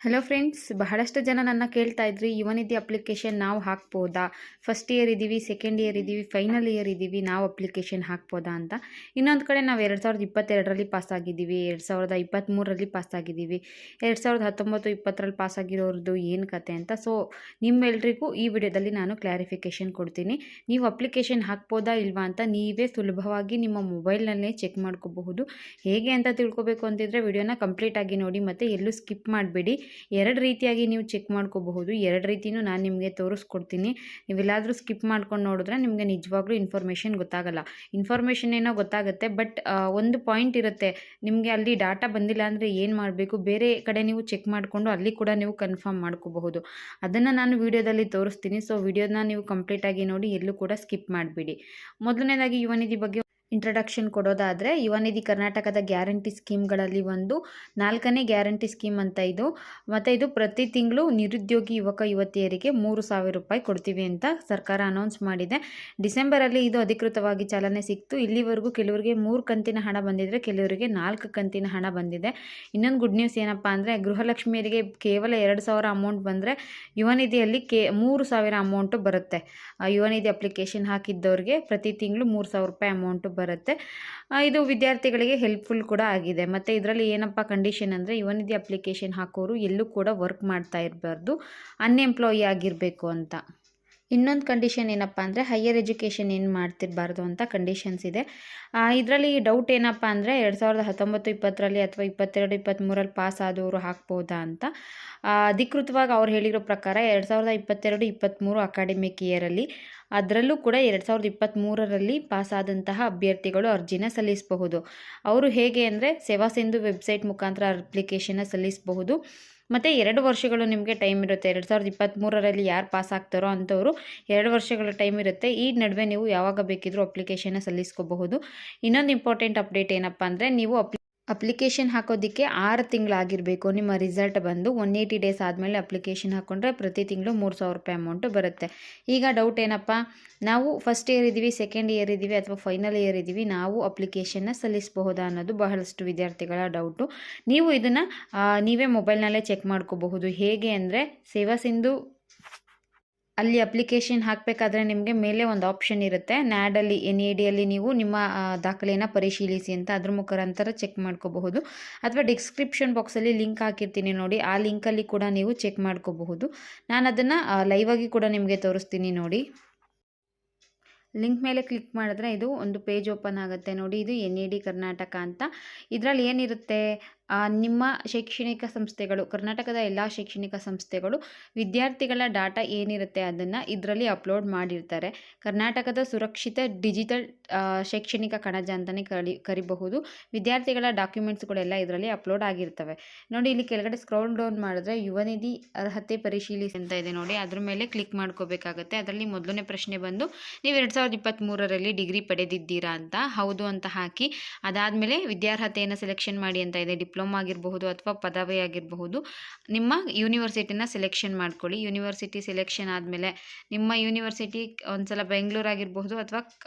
Hello friends, ಬಹಳಷ್ಟು ಜನ ನನ್ನ ಕೇಳ್ತಾ ಇದ್ರಿ ಯುವನಿಧಿ ಅಪ್ಲಿಕೇಶನ್ ನಾವು ಹಾಕ್ಬೋದಾ? ಫಸ್ಟ್ ಇಯರ್ ಇದ್ದೀವಿ, ಸೆಕೆಂಡ್ ಇಯರ್ ಇದ್ದೀವಿ, ಫೈನಲ್ ಇಯರ್ ಇದ್ದೀವಿ, ನಾವು ಅಪ್ಲಿಕೇಶನ್ ಹಾಕ್ಬೋದಾ ಅಂತ. ಇನ್ನೊಂದು ಕಡೆ ನಾವು 2022ರಲ್ಲಿ ಪಾಸಾಗಿದ್ದೀವಿ, 2023ರಲ್ಲಿ ಪಾಸಾಗಿದ್ದೀವಿ, 2019-20ರಲ್ಲಿ ಪಾಸಾಗಿರೋರದ್ದು ಏನು ಕತೆ ಅಂತ. ಸೊ ನಿಮ್ಮೆಲ್ರಿಗೂ ಈ ವಿಡಿಯೋದಲ್ಲಿ ನಾನು ಕ್ಲಾರಿಫಿಕೇಷನ್ ಕೊಡ್ತೀನಿ. ನೀವು ಅಪ್ಲಿಕೇಶನ್ ಹಾಕ್ಬೋದಾ ಇಲ್ವಾ ಅಂತ ನೀವೇ ಸುಲಭವಾಗಿ ನಿಮ್ಮ ಮೊಬೈಲ್ನಲ್ಲೇ ಚೆಕ್ ಮಾಡ್ಕೋಬಹುದು. ಹೇಗೆ ಅಂತ ತಿಳ್ಕೊಬೇಕು ಅಂತಿದ್ರೆ ವಿಡಿಯೋನ ಕಂಪ್ಲೀಟಾಗಿ ನೋಡಿ ಮತ್ತು ಎಲ್ಲೂ ಸ್ಕಿಪ್ ಮಾಡಬೇಡಿ. ಎರಡು ರೀತಿಯಾಗಿ ನೀವು ಚೆಕ್ ಮಾಡ್ಕೋಬಹುದು. ಎರಡು ರೀತಿಯೂ ನಾನು ನಿಮಗೆ ತೋರಿಸ್ಕೊಡ್ತೀನಿ. ನೀವೆಲ್ಲಾದರೂ ಸ್ಕಿಪ್ ಮಾಡ್ಕೊಂಡು ನೋಡಿದ್ರೆ ನಿಮಗೆ ನಿಜವಾಗ್ಲೂ ಇನ್ಫಾರ್ಮೇಷನ್ ಗೊತ್ತಾಗಲ್ಲ. ಇನ್ಫಾರ್ಮೇಷನ್ ಏನೋ ಗೊತ್ತಾಗುತ್ತೆ, ಬಟ್ ಒಂದು ಪಾಯಿಂಟ್ ಇರುತ್ತೆ, ನಿಮಗೆ ಅಲ್ಲಿ ಡಾಟಾ ಬಂದಿಲ್ಲ ಅಂದರೆ ಏನು ಮಾಡಬೇಕು, ಬೇರೆ ಕಡೆ ನೀವು ಚೆಕ್ ಮಾಡಿಕೊಂಡು ಅಲ್ಲಿ ಕೂಡ ನೀವು ಕನ್ಫರ್ಮ್ ಮಾಡ್ಕೋಬಹುದು. ಅದನ್ನು ನಾನು ವಿಡಿಯೋದಲ್ಲಿ ತೋರಿಸ್ತೀನಿ. ಸೊ ವಿಡಿಯೋನ ನೀವು ಕಂಪ್ಲೀಟಾಗಿ ನೋಡಿ, ಎಲ್ಲೂ ಕೂಡ ಸ್ಕಿಪ್ ಮಾಡಬೇಡಿ. ಮೊದಲನೇದಾಗಿ ಯುವನಿಧಿ ಬಗ್ಗೆ ಇಂಟ್ರಡಕ್ಷನ್ ಕೊಡೋದಾದರೆ, ಯುವನಿಧಿ ಕರ್ನಾಟಕದ ಗ್ಯಾರಂಟಿ ಸ್ಕೀಮ್ಗಳಲ್ಲಿ ಒಂದು 4ನೇ ಗ್ಯಾರಂಟಿ ಸ್ಕೀಮ್ ಅಂತ ಇದು. ಮತ್ತು ಇದು ಪ್ರತಿ ತಿಂಗಳು ನಿರುದ್ಯೋಗಿ ಯುವಕ ಯುವತಿಯರಿಗೆ 3,000 ರೂಪಾಯಿ ಕೊಡ್ತೀವಿ ಅಂತ ಸರ್ಕಾರ ಅನೌನ್ಸ್ ಮಾಡಿದೆ. ಡಿಸೆಂಬರಲ್ಲಿ ಇದು ಅಧಿಕೃತವಾಗಿ ಚಾಲನೆ ಸಿಕ್ತು. ಇಲ್ಲಿವರೆಗೂ ಕೆಲವರಿಗೆ 3 ಕಂತಿನ ಹಣ ಬಂದಿದ್ದರೆ ಕೆಲವರಿಗೆ 4 ಕಂತಿನ ಹಣ ಬಂದಿದೆ. ಇನ್ನೊಂದು ಗುಡ್ ನ್ಯೂಸ್ ಏನಪ್ಪ ಅಂದರೆ, ಗೃಹಲಕ್ಷ್ಮಿಯರಿಗೆ ಕೇವಲ 2,000 ಅಮೌಂಟ್ ಬಂದರೆ ಯುವನಿಧಿಯಲ್ಲಿ 3,000 ಅಮೌಂಟು ಬರುತ್ತೆ. ಯುವನಿಧಿ ಅಪ್ಲಿಕೇಶನ್ ಹಾಕಿದ್ದವ್ರಿಗೆ ಪ್ರತಿ ತಿಂಗಳು 3,000 ರೂಪಾಯಿ ಅಮೌಂಟು ಬರುತ್ತೆ. ಇದು ವಿದ್ಯಾರ್ಥಿಗಳಿಗೆ ಹೆಲ್ಪ್ಫುಲ್ ಕೂಡ ಆಗಿದೆ. ಮತ್ತು ಇದರಲ್ಲಿ ಏನಪ್ಪ ಕಂಡೀಷನ್ ಅಂದರೆ, ಯುವನಿಧಿ ಅಪ್ಲಿಕೇಶನ್ ಹಾಕೋರು ಎಲ್ಲೂ ಕೂಡ ವರ್ಕ್ ಮಾಡ್ತಾ ಇರಬಾರ್ದು, ಅನ್ಎಂಪ್ಲಾಯಿ ಆಗಿರಬೇಕು ಅಂತ. ಇನ್ನೊಂದು ಕಂಡೀಷನ್ ಏನಪ್ಪ ಅಂದರೆ, ಹೈಯರ್ ಎಜುಕೇಷನ್ ಏನು ಮಾಡ್ತಿರಬಾರ್ದು ಅಂತ ಕಂಡೀಷನ್ಸ್ ಇದೆ. ಇದರಲ್ಲಿ ಡೌಟ್ ಏನಪ್ಪ ಅಂದರೆ, 2019-20ರಲ್ಲಿ ಅಥವಾ 2022-2023ರಲ್ಲಿ ಪಾಸ್ ಆದವರು ಹಾಕ್ಬೋದಾ ಅಂತ. ಅಧಿಕೃತವಾಗಿ ಅವ್ರು ಹೇಳಿರೋ ಪ್ರಕಾರ 2022-2023 ಅಕಾಡೆಮಿಕ್ ಇಯರಲ್ಲಿ, ಅದರಲ್ಲೂ ಕೂಡ 2023ರಲ್ಲಿ ಪಾಸಾದಂತಹ ಅಭ್ಯರ್ಥಿಗಳು ಅರ್ಜಿನ ಸಲ್ಲಿಸಬಹುದು. ಅವರು ಹೇಗೆ ಅಂದರೆ, ಸೇವಾ ಸಿಂಧು ವೆಬ್ಸೈಟ್ ಮುಖಾಂತರ ಅಪ್ಲಿಕೇಶನ್ನ ಸಲ್ಲಿಸಬಹುದು. ಮತ್ತು 2 ವರ್ಷಗಳು ನಿಮಗೆ ಟೈಮ್ ಇರುತ್ತೆ. 2023ರಲ್ಲಿ ಯಾರು ಪಾಸ್ ಆಗ್ತಾರೋ ಅಂಥವರು 2 ವರ್ಷಗಳ ಟೈಮ್ ಇರುತ್ತೆ. ಈ ನಡುವೆ ನೀವು ಯಾವಾಗ ಬೇಕಿದ್ರೂ ಅಪ್ಲಿಕೇಶನ್ನ ಸಲ್ಲಿಸ್ಕೋಬಹುದು. ಇನ್ನೊಂದು ಇಂಪಾರ್ಟೆಂಟ್ ಅಪ್ಡೇಟ್ ಏನಪ್ಪ ಅಂದರೆ, ನೀವು ಅಪ್ಲಿಕೇಶನ್ ಹಾಕೋದಕ್ಕೆ 6 ತಿಂಗಳಾಗಿರಬೇಕು. ನಿಮ್ಮ ರಿಸಲ್ಟ್ ಬಂದು 180 ಡೇಸ್ ಆದಮೇಲೆ ಅಪ್ಲಿಕೇಶನ್ ಹಾಕ್ಕೊಂಡ್ರೆ ಪ್ರತಿ ತಿಂಗಳು 3,000 ರೂಪಾಯಿ ಅಮೌಂಟು ಬರುತ್ತೆ. ಈಗ ಡೌಟ್ ಏನಪ್ಪ, ನಾವು ಫಸ್ಟ್ ಇಯರ್ ಇದ್ದೀವಿ, ಸೆಕೆಂಡ್ ಇಯರ್ ಇದ್ದೀವಿ ಅಥವಾ ಫೈನಲ್ ಇಯರ್ ಇದ್ದೀವಿ, ನಾವು ಅಪ್ಲಿಕೇಶನ್ನ ಸಲ್ಲಿಸಬಹುದಾ ಅನ್ನೋದು ಬಹಳಷ್ಟು ವಿದ್ಯಾರ್ಥಿಗಳ ಡೌಟು. ನೀವು ಇದನ್ನು ನೀವೇ ಮೊಬೈಲ್ನಲ್ಲೇ ಚೆಕ್ ಮಾಡ್ಕೋಬಹುದು. ಹೇಗೆ ಅಂದರೆ, ಸೇವಾ ಸಿಂಧು ಅಲ್ಲಿ ಅಪ್ಲಿಕೇಶನ್ ಹಾಕಬೇಕಾದ್ರೆ ನಿಮಗೆ ಮೇಲೆ ಒಂದು ಆಪ್ಷನ್ ಇರುತ್ತೆ, ನ್ಯಾಡಲ್ಲಿ NADಯಲ್ಲಿ ನೀವು ನಿಮ್ಮ ದಾಖಲೆಯನ್ನು ಪರಿಶೀಲಿಸಿ ಅಂತ, ಅದ್ರ ಮುಖಾಂತರ ಚೆಕ್ ಮಾಡ್ಕೋಬಹುದು. ಅಥವಾ ಡಿಸ್ಕ್ರಿಪ್ಷನ್ ಬಾಕ್ಸಲ್ಲಿ ಲಿಂಕ್ ಹಾಕಿರ್ತೀನಿ ನೋಡಿ, ಆ ಲಿಂಕಲ್ಲಿ ಕೂಡ ನೀವು ಚೆಕ್ ಮಾಡ್ಕೋಬಹುದು. ನಾನು ಅದನ್ನು ಲೈವ್ ಆಗಿ ಕೂಡ ನಿಮಗೆ ತೋರಿಸ್ತೀನಿ ನೋಡಿ. ಲಿಂಕ್ ಮೇಲೆ ಕ್ಲಿಕ್ ಮಾಡಿದ್ರೆ ಇದು ಒಂದು ಪೇಜ್ ಓಪನ್ ಆಗುತ್ತೆ ನೋಡಿ. ಇದು NAD ಕರ್ನಾಟಕ ಅಂತ. ಇದರಲ್ಲಿ ಏನಿರುತ್ತೆ, ನಿಮ್ಮ ಶೈಕ್ಷಣಿಕ ಸಂಸ್ಥೆಗಳು, ಕರ್ನಾಟಕದ ಎಲ್ಲ ಶೈಕ್ಷಣಿಕ ಸಂಸ್ಥೆಗಳು ವಿದ್ಯಾರ್ಥಿಗಳ ಡಾಟಾ ಏನಿರುತ್ತೆ ಅದನ್ನು ಇದರಲ್ಲಿ ಅಪ್ಲೋಡ್ ಮಾಡಿರ್ತಾರೆ. ಕರ್ನಾಟಕದ ಸುರಕ್ಷಿತ ಡಿಜಿಟಲ್ ಶೈಕ್ಷಣಿಕ ಕಣಜ ಅಂತಲೇ ಕರಿಬಹುದು. ವಿದ್ಯಾರ್ಥಿಗಳ ಡಾಕ್ಯುಮೆಂಟ್ಸ್ಗಳೆಲ್ಲ ಇದರಲ್ಲಿ ಅಪ್ಲೋಡ್ ಆಗಿರ್ತವೆ ನೋಡಿ. ಇಲ್ಲಿ ಕೆಳಗಡೆ ಸ್ಕ್ರೋಲ್ ಡೌನ್ ಮಾಡಿದ್ರೆ ಯುವನಿಧಿ ಅರ್ಹತೆ ಪರಿಶೀಲಿಸಿ ಅಂತ ಇದೆ ನೋಡಿ, ಅದ್ರ ಮೇಲೆ ಕ್ಲಿಕ್ ಮಾಡ್ಕೋಬೇಕಾಗತ್ತೆ. ಅದರಲ್ಲಿ ಮೊದಲನೇ ಪ್ರಶ್ನೆ ಬಂದು, ನೀವು 2023ರಲ್ಲಿ ಡಿಗ್ರಿ ಪಡೆದಿದ್ದೀರಾ ಅಂತ. ಹೌದು ಅಂತ ಹಾಕಿ, ಅದಾದಮೇಲೆ ವಿದ್ಯಾರ್ಹತೆಯನ್ನು ಸೆಲೆಕ್ಷನ್ ಮಾಡಿ ಅಂತ ಇದೆ. ಡಿಪ್ಲೊಮಾ ಆಗಿರಬಹುದು ಅಥವಾ ಪದವಿ ಆಗಿರಬಹುದು. ನಿಮ್ಮ ಯೂನಿವರ್ಸಿಟಿನ ಸೆಲೆಕ್ಷನ್ ಮಾಡ್ಕೊಳ್ಳಿ. ಯೂನಿವರ್ಸಿಟಿ ಸೆಲೆಕ್ಷನ್ ಆದಮೇಲೆ ನಿಮ್ಮ ಯೂನಿವರ್ಸಿಟಿ ಒಂದ್ಸಲ ಬೆಂಗಳೂರು ಆಗಿರಬಹುದು ಅಥವಾ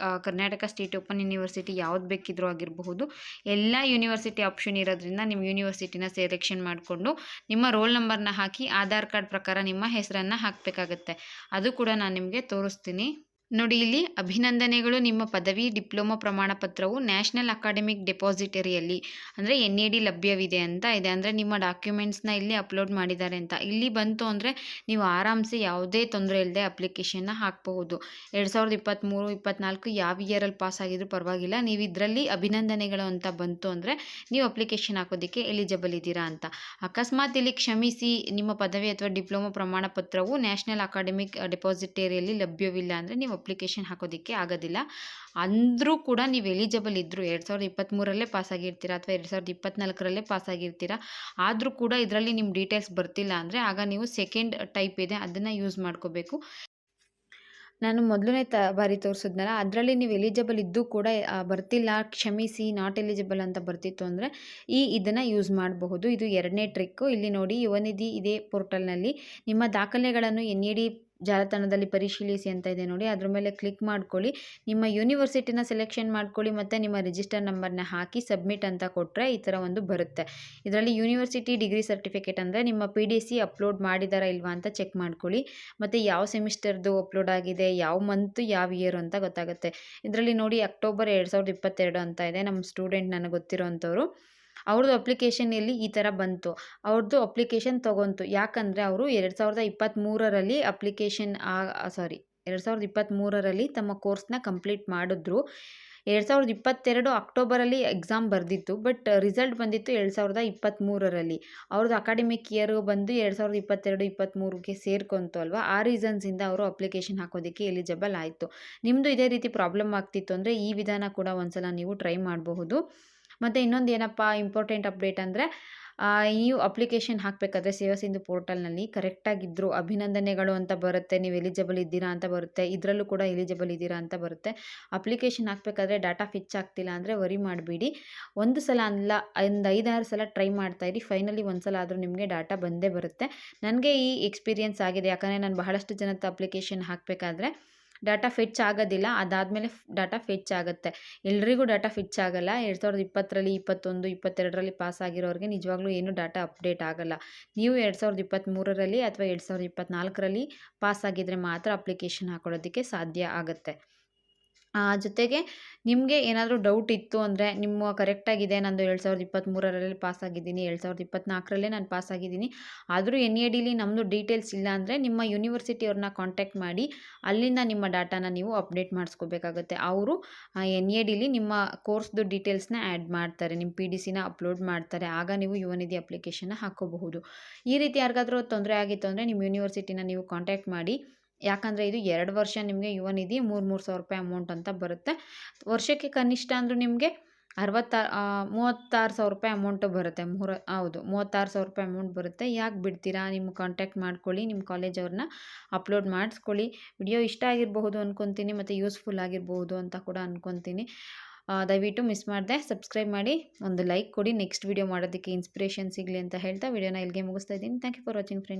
ಕರ್ನಾಟಕ ಸ್ಟೇಟ್ ಓಪನ್ ಯೂನಿವರ್ಸಿಟಿ ಯಾವ್ದು ಬೇಕಿದ್ರೂ ಆಗಿರಬಹುದು. ಎಲ್ಲ ಯೂನಿವರ್ಸಿಟಿ ಆಪ್ಷನ್ ಇರೋದ್ರಿಂದ ನಿಮ್ಮ ಯೂನಿವರ್ಸಿಟಿನ ಸೆಲೆಕ್ಷನ್ ಮಾಡಿಕೊಂಡು ನಿಮ್ಮ ರೋಲ್ ನಂಬರ್ನ ಹಾಕಿ ಆಧಾರ್ ಕಾರ್ಡ್ ಪ್ರಕಾರ ನಿಮ್ಮ ಹೆಸರನ್ನು ಹಾಕಬೇಕಾಗತ್ತೆ. ಅದು ಕೂಡ ನಾನು ನಿಮಗೆ ತೋರಿಸ್ತೀನಿ ನೋಡಿ. ಇಲ್ಲಿ ಅಭಿನಂದನೆಗಳು, ನಿಮ್ಮ ಪದವಿ ಡಿಪ್ಲೊಮಾ ಪ್ರಮಾಣ ಪತ್ರವು ನ್ಯಾಷನಲ್ ಅಕಾಡೆಮಿಕ್ ಡೆಪಾಸಿಟರಿಯಲ್ಲಿ ಅಂದರೆ NAD ಲಭ್ಯವಿದೆ ಅಂತ ಇದೆ. ಅಂದರೆ ನಿಮ್ಮ ಡಾಕ್ಯುಮೆಂಟ್ಸ್ನ ಇಲ್ಲಿ ಅಪ್ಲೋಡ್ ಮಾಡಿದ್ದಾರೆ ಅಂತ. ಇಲ್ಲಿ ಬಂತು ಅಂದರೆ ನೀವು ಆರಾಮ್ಸೆ ಯಾವುದೇ ತೊಂದರೆ ಇಲ್ಲದೆ ಅಪ್ಲಿಕೇಶನ್ನ ಹಾಕಬಹುದು. 2023-24 ಯಾವ ಇಯರಲ್ಲಿ ಪಾಸ್ ಆಗಿದ್ರೂ ಪರವಾಗಿಲ್ಲ, ನೀವು ಇದರಲ್ಲಿ ಅಭಿನಂದನೆಗಳು ಅಂತ ಬಂತು ಅಂದರೆ ನೀವು ಅಪ್ಲಿಕೇಶನ್ ಹಾಕೋದಕ್ಕೆ ಎಲಿಜಿಬಲ್ ಇದ್ದೀರಾ ಅಂತ. ಅಕಸ್ಮಾತ್ ಇಲ್ಲಿ ಕ್ಷಮಿಸಿ, ನಿಮ್ಮ ಪದವಿ ಅಥವಾ ಡಿಪ್ಲೊಮಾ ಪ್ರಮಾಣ ಪತ್ರವು ನ್ಯಾಷನಲ್ ಅಕಾಡೆಮಿಕ್ ಡೆಪಾಸಿಟರಿಯಲ್ಲಿ ಲಭ್ಯವಿಲ್ಲ ಅಂದರೆ ನೀವು ಅಪ್ಲಿಕೇಶನ್ ಹಾಕೋದಕ್ಕೆ ಆಗೋದಿಲ್ಲ. ಅಂದರೂ ಕೂಡ ನೀವು ಎಲಿಜಿಬಲ್ ಇದ್ದರು, 2023ರಲ್ಲೇ ಪಾಸಾಗಿರ್ತೀರಾ ಅಥವಾ 2024ರಲ್ಲೇ ಪಾಸಾಗಿರ್ತೀರಾ, ಆದರೂ ಕೂಡ ಇದರಲ್ಲಿ ನಿಮ್ಮ ಡೀಟೇಲ್ಸ್ ಬರ್ತಿಲ್ಲ ಅಂದರೆ ಆಗ ನೀವು ಸೆಕೆಂಡ್ ಟೈಪ್ ಇದೆ ಅದನ್ನು ಯೂಸ್ ಮಾಡ್ಕೋಬೇಕು. ನಾನು ಮೊದಲನೇ ಬಾರಿ ತೋರಿಸಿದ್ನಲ್ಲ, ಅದರಲ್ಲಿ ನೀವು ಎಲಿಜಿಬಲ್ ಇದ್ದೂ ಕೂಡ ಬರ್ತಿಲ್ಲ, ಕ್ಷಮಿಸಿ ನಾಟ್ ಎಲಿಜಿಬಲ್ ಅಂತ ಬರ್ತಿತ್ತು ಅಂದರೆ ಇದನ್ನು ಯೂಸ್ ಮಾಡಬಹುದು. ಇದು ಎರಡನೇ ಟ್ರಿಕ್ಕು. ಇಲ್ಲಿ ನೋಡಿ, ಯುವನಿಧಿ ಇದೇ ಪೋರ್ಟಲ್ನಲ್ಲಿ ನಿಮ್ಮ ದಾಖಲೆಗಳನ್ನು NAD ಜಾಲತಾಣದಲ್ಲಿ ಪರಿಶೀಲಿಸಿ ಅಂತ ಇದೆ ನೋಡಿ, ಅದ್ರ ಮೇಲೆ ಕ್ಲಿಕ್ ಮಾಡ್ಕೊಳ್ಳಿ. ನಿಮ್ಮ ಯೂನಿವರ್ಸಿಟಿನ ಸೆಲೆಕ್ಷನ್ ಮಾಡ್ಕೊಳ್ಳಿ ಮತ್ತು ನಿಮ್ಮ ರಿಜಿಸ್ಟರ್ ನಂಬರ್ನ ಹಾಕಿ ಸಬ್ಮಿಟ್ ಅಂತ ಕೊಟ್ಟರೆ ಈ ಥರ ಒಂದು ಬರುತ್ತೆ. ಇದರಲ್ಲಿ ಯೂನಿವರ್ಸಿಟಿ ಡಿಗ್ರಿ ಸರ್ಟಿಫಿಕೇಟ್ ಅಂದರೆ ನಿಮ್ಮ PDC ಅಪ್ಲೋಡ್ ಮಾಡಿದಾರಾ ಇಲ್ವಾ ಅಂತ ಚೆಕ್ ಮಾಡ್ಕೊಳ್ಳಿ. ಮತ್ತು ಯಾವ ಸೆಮಿಸ್ಟರ್ದು ಅಪ್ಲೋಡ್ ಆಗಿದೆ, ಯಾವ ಮಂತು, ಯಾವ ಇಯರ್ ಅಂತ ಗೊತ್ತಾಗುತ್ತೆ. ಇದರಲ್ಲಿ ನೋಡಿ ಅಕ್ಟೋಬರ್ 2022 ಅಂತ ಇದೆ. ನಮ್ಮ ಸ್ಟೂಡೆಂಟ್ ನನಗೆ ಗೊತ್ತಿರೋ ಅಂಥವ್ರು, ಅವ್ರದ್ದು ಅಪ್ಲಿಕೇಶನ್ ಇಲ್ಲಿ ಈ ಥರ ಬಂತು. ಅವ್ರದ್ದು ಅಪ್ಲಿಕೇಶನ್ ತೊಗೊಂತು. ಯಾಕಂದರೆ ಅವರು 2023ರಲ್ಲಿ ಅಪ್ಲಿಕೇಶನ್ 2023ರಲ್ಲಿ ತಮ್ಮ ಕೋರ್ಸ್ನ ಕಂಪ್ಲೀಟ್ ಮಾಡಿದ್ರು. 2022 ಅಕ್ಟೋಬರಲ್ಲಿ ಎಕ್ಸಾಮ್ ಬರೆದಿತ್ತು, ಬಟ್ ರಿಸಲ್ಟ್ ಬಂದಿತ್ತು 2023ರಲ್ಲಿ. ಅವ್ರದ್ದು ಅಕಾಡೆಮಿಕ್ ಇಯರ್ ಬಂದು 2022-23ಗೆ ಸೇರ್ಕೊಂತು ಅಲ್ವಾ, ಆ ರೀಸನ್ಸಿಂದ ಅವರು ಅಪ್ಲಿಕೇಶನ್ ಹಾಕೋದಕ್ಕೆ ಎಲಿಜಿಬಲ್ ಆಯಿತು. ನಿಮ್ಮದು ಇದೇ ರೀತಿ ಪ್ರಾಬ್ಲಮ್ ಆಗ್ತಿತ್ತು ಅಂದರೆ ಈ ವಿಧಾನ ಕೂಡ ಒಂದ್ಸಲ ನೀವು ಟ್ರೈ ಮಾಡಬಹುದು. ಮತ್ತು ಇನ್ನೊಂದು ಏನಪ್ಪ ಇಂಪಾರ್ಟೆಂಟ್ ಅಪ್ಡೇಟ್ ಅಂದರೆ, ನೀವು ಅಪ್ಲಿಕೇಶನ್ ಹಾಕಬೇಕಾದ್ರೆ ಸೇವಾ ಸಿಂಧು ಪೋರ್ಟಲ್ನಲ್ಲಿ ಕರೆಕ್ಟಾಗಿದ್ದರು ಅಭಿನಂದನೆಗಳು ಅಂತ ಬರುತ್ತೆ, ನೀವು ಎಲಿಜಿಬಲ್ ಇದ್ದೀರಾ ಅಂತ ಬರುತ್ತೆ, ಇದರಲ್ಲೂ ಕೂಡ ಎಲಿಜಿಬಲ್ ಇದ್ದೀರಾ ಅಂತ ಬರುತ್ತೆ. ಅಪ್ಲಿಕೇಶನ್ ಹಾಕಬೇಕಾದ್ರೆ ಡಾಟಾ ಫಿಚ್ ಆಗ್ತಿಲ್ಲ ಅಂದರೆ ವರಿ ಮಾಡಬೇಡಿ. ಒಂದು ಸಲ ಅಲ್ಲ, ಒಂದು 5-6 ಸಲ ಟ್ರೈ ಮಾಡ್ತಾಯಿರಿ. ಫೈನಲಿ ಒಂದು ಸಲ ಆದರೂ ನಿಮಗೆ ಡಾಟಾ ಬಂದೇ ಬರುತ್ತೆ. ನನಗೆ ಈ ಎಕ್ಸ್ಪೀರಿಯೆನ್ಸ್ ಆಗಿದೆ, ಯಾಕಂದರೆ ನಾನು ಬಹಳಷ್ಟು ಜನದ ಅಪ್ಲಿಕೇಶನ್ ಹಾಕಬೇಕಾದ್ರೆ ಡಾಟಾ ಫೆಚ್ ಆಗೋದಿಲ್ಲ, ಅದಾದಮೇಲೆ ಡಾಟಾ ಫೆಚ್ ಆಗುತ್ತೆ. ಎಲ್ರಿಗೂ ಡಾಟಾ ಫೆಚ್ ಆಗಲ್ಲ. 2020ರಲ್ಲಿ 21, 22ರಲ್ಲಿ ಪಾಸ್ ಆಗಿರೋರಿಗೆ ನಿಜವಾಗ್ಲೂ ಏನು ಡಾಟಾ ಅಪ್ಡೇಟ್ ಆಗಲ್ಲ. ನೀವು 2023ರಲ್ಲಿ ಅಥವಾ 2024ರಲ್ಲಿ ಪಾಸ್ ಆಗಿದ್ದರೆ ಮಾತ್ರ ಅಪ್ಲಿಕೇಶನ್ ಹಾಕೊಳ್ಳೋದಕ್ಕೆ ಸಾಧ್ಯ ಆಗುತ್ತೆ. ಜೊತೆಗೆ ನಿಮಗೆ ಏನಾದರೂ ಡೌಟ್ ಇತ್ತು ಅಂದರೆ, ನಿಮ್ಮ ಕರೆಕ್ಟಾಗಿದೆ, ನಂದು 2023ರಲ್ಲಿ ಪಾಸ್ ಆಗಿದ್ದೀನಿ, 2024ರಲ್ಲೇ ನಾನು ಪಾಸ್ ಆಗಿದ್ದೀನಿ, ಆದರೂ NADಲಿ ನಮ್ಮದು ಡೀಟೇಲ್ಸ್ ಇಲ್ಲ ಅಂದರೆ ನಿಮ್ಮ ಯೂನಿವರ್ಸಿಟಿಯವ್ರನ್ನ ಕಾಂಟ್ಯಾಕ್ಟ್ ಮಾಡಿ ಅಲ್ಲಿಂದ ನಿಮ್ಮ ಡಾಟಾನ ನೀವು ಅಪ್ಡೇಟ್ ಮಾಡಿಸ್ಕೋಬೇಕಾಗುತ್ತೆ. ಅವರು NADಲಿ ನಿಮ್ಮ ಕೋರ್ಸ್ದು ಡೀಟೇಲ್ಸ್ನ ಆ್ಯಡ್ ಮಾಡ್ತಾರೆ, ನಿಮ್ಮ PDCನ ಅಪ್ಲೋಡ್ ಮಾಡ್ತಾರೆ. ಆಗ ನೀವು ಯುವನಿಧಿ ಅಪ್ಲಿಕೇಶನ್ನ ಹಾಕ್ಕೋಬಹುದು. ಈ ರೀತಿ ಯಾರಿಗಾದರೂ ತೊಂದರೆ ಆಗಿತ್ತು ಅಂದರೆ ನಿಮ್ಮ ಯೂನಿವರ್ಸಿಟಿನ ನೀವು ಕಾಂಟ್ಯಾಕ್ಟ್ ಮಾಡಿ. ಯಾಕಂದರೆ ಇದು 2 ವರ್ಷ ನಿಮಗೆ ಯುವನಿಧಿ 3,000 ರೂಪಾಯಿ ಅಮೌಂಟ್ ಅಂತ ಬರುತ್ತೆ. ವರ್ಷಕ್ಕೆ ಕನಿಷ್ಠ ಅಂದರೂ ನಿಮಗೆ 36,000 ರೂಪಾಯಿ ಅಮೌಂಟು ಬರುತ್ತೆ. 36,000 ರೂಪಾಯಿ ಅಮೌಂಟ್ ಬರುತ್ತೆ. ಯಾಕೆ ಬಿಡ್ತೀರಾ? ನಿಮ್ಮ ಕಾಂಟ್ಯಾಕ್ಟ್ ಮಾಡ್ಕೊಳ್ಳಿ, ನಿಮ್ಮ ಕಾಲೇಜವ್ರನ್ನ ಅಪ್ಲೋಡ್ ಮಾಡಿಸ್ಕೊಳ್ಳಿ. ವಿಡಿಯೋ ಇಷ್ಟ ಆಗಿರಬಹುದು ಅಂದ್ಕೊತೀನಿ ಮತ್ತು ಯೂಸ್ಫುಲ್ ಆಗಿರಬಹುದು ಅಂತ ಕೂಡ ಅಂದ್ಕೊತೀನಿ. ದಯವಿಟ್ಟು ಮಿಸ್ ಮಾಡದೆ ಸಬ್ಸ್ಕ್ರೈಬ್ ಮಾಡಿ, ಒಂದು ಲೈಕ್ ಕೊಡಿ. ನೆಕ್ಸ್ಟ್ ವಿಡಿಯೋ ಮಾಡೋದಕ್ಕೆ ಇನ್ಸ್ಪಿರೇಷನ್ ಸಿಗಲಿ ಅಂತ ಹೇಳ್ತಾ ವಿಡಿಯೋನ ಇಲ್ಲಿಗೆ ಮುಗಿಸ್ತಾ ಇದ್ದೀನಿ. Thank you for watching friends.